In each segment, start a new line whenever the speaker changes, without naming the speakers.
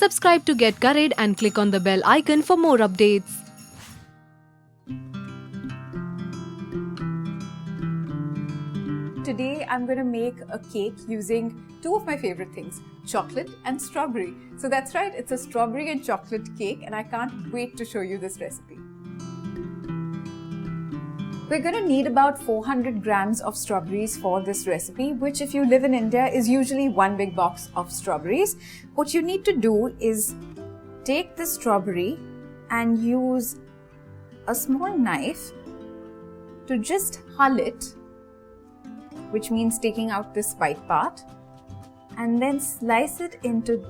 Subscribe to Get Curried and click on the bell icon for more updates.
Today I'm going to make a cake using two of my favorite things, chocolate and strawberry. So that's right, it's a strawberry and chocolate cake and I can't wait to show you this recipe. We're going to need about 400 grams of strawberries for this recipe, which if you live in India is usually one big box of strawberries. What you need to do is take the strawberry and use a small knife to just hull it, which means taking out this white part, and then slice it into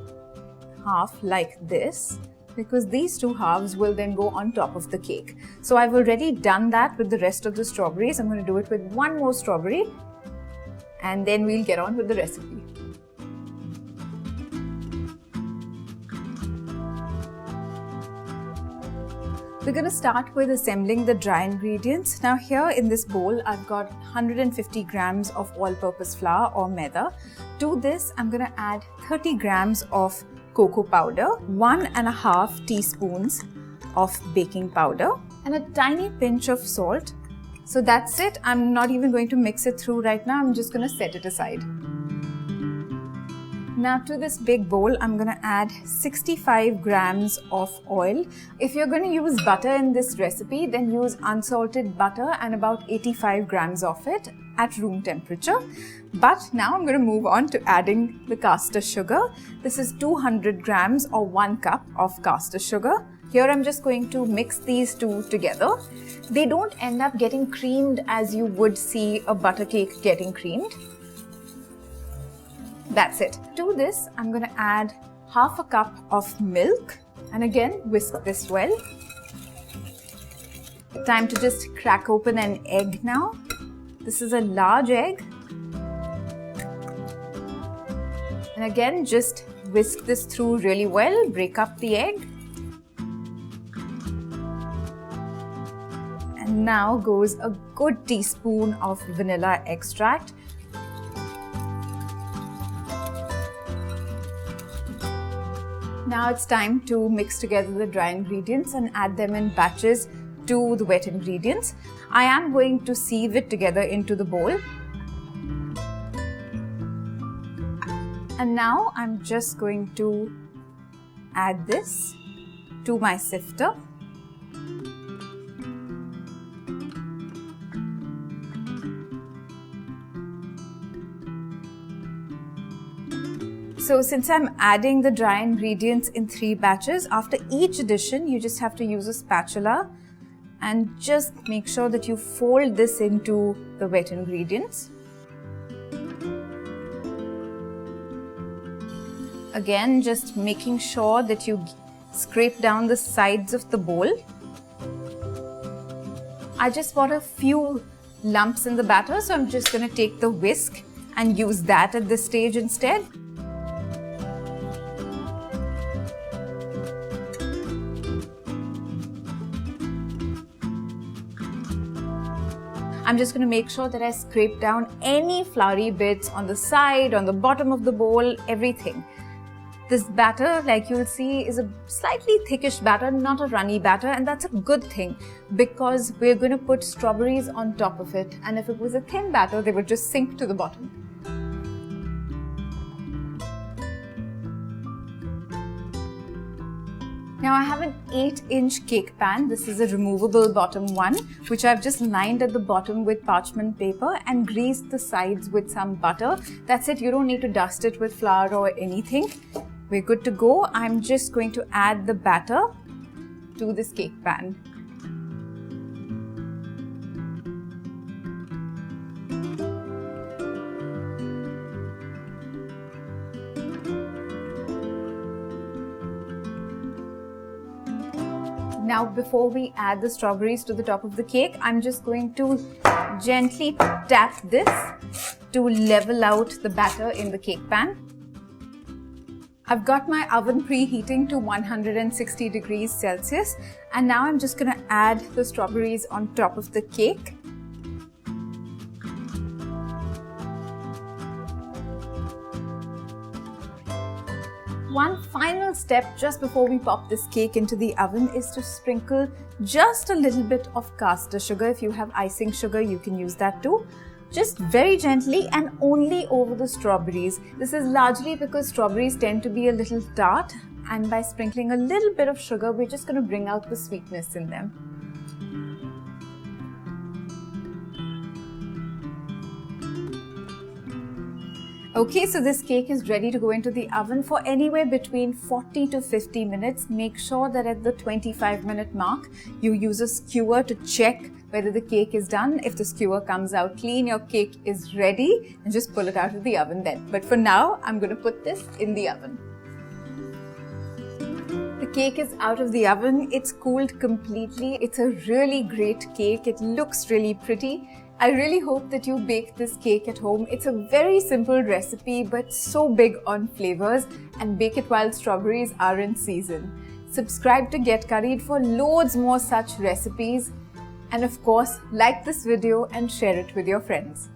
half like this, because these two halves will then go on top of the cake. So I've already done that with the rest of the strawberries. I'm going to do it with one more strawberry and then we'll get on with the recipe. We're going to start with assembling the dry ingredients. Now here in this bowl, I've got 150 grams of all-purpose flour or Maida. To this, I'm going to add 30 grams of cocoa powder, 1.5 teaspoons of baking powder, and a tiny pinch of salt. So that's it. I'm not even going to mix it through right now. I'm just going to set it aside. Now to this big bowl, I'm going to add 65 grams of oil. If you're going to use butter in this recipe, then use unsalted butter and about 85 grams of it at room temperature. But now I'm going to move on to adding the caster sugar. This is 200 grams or 1 cup of caster sugar. Here I'm just going to mix these two together. They don't end up getting creamed as you would see a butter cake getting creamed. That's it. To this, I'm going to add half a cup of milk and again whisk this well. Time to just crack open an egg now. This is a large egg. And again, just whisk this through really well, break up the egg. And now goes a good teaspoon of vanilla extract. Now it's time to mix together the dry ingredients and add them in batches to the wet ingredients. I am going to sieve it together into the bowl. And now I'm just going to add this to my sifter. So since I'm adding the dry ingredients in 3 batches, after each addition you just have to use a spatula and just make sure that you fold this into the wet ingredients. Again, just making sure that you scrape down the sides of the bowl. I just got a few lumps in the batter, so I'm just going to take the whisk and use that at this stage instead. I'm just going to make sure that I scrape down any floury bits on the side, on the bottom of the bowl, everything. This batter, like you'll see, is a slightly thickish batter, not a runny batter, and that's a good thing because we're going to put strawberries on top of it, and if it was a thin batter, they would just sink to the bottom. Now I have an 8-inch cake pan. This is a removable bottom one, which I've just lined at the bottom with parchment paper and greased the sides with some butter. That's it. You don't need to dust it with flour or anything. We're good to go. I'm just going to add the batter to this cake pan. Now before we add the strawberries to the top of the cake, I'm just going to gently tap this to level out the batter in the cake pan. I've got my oven preheating to 160 degrees Celsius, and now I'm just going to add the strawberries on top of the cake. One final step just before we pop this cake into the oven is to sprinkle just a little bit of caster sugar. If you have icing sugar, you can use that too. Just very gently and only over the strawberries. This is largely because strawberries tend to be a little tart, and by sprinkling a little bit of sugar, we're just going to bring out the sweetness in them. Okay, so this cake is ready to go into the oven for anywhere between 40 to 50 minutes. Make sure that at the 25-minute mark, you use a skewer to check whether the cake is done. If the skewer comes out clean, your cake is ready, and just pull it out of the oven then. But for now, I'm going to put this in the oven. The cake is out of the oven. It's cooled completely. It's a really great cake. It looks really pretty. I really hope that you bake this cake at home. It's a very simple recipe, but so big on flavors, and bake it while strawberries are in season. Subscribe to Get Curried for loads more such recipes. And of course, like this video and share it with your friends.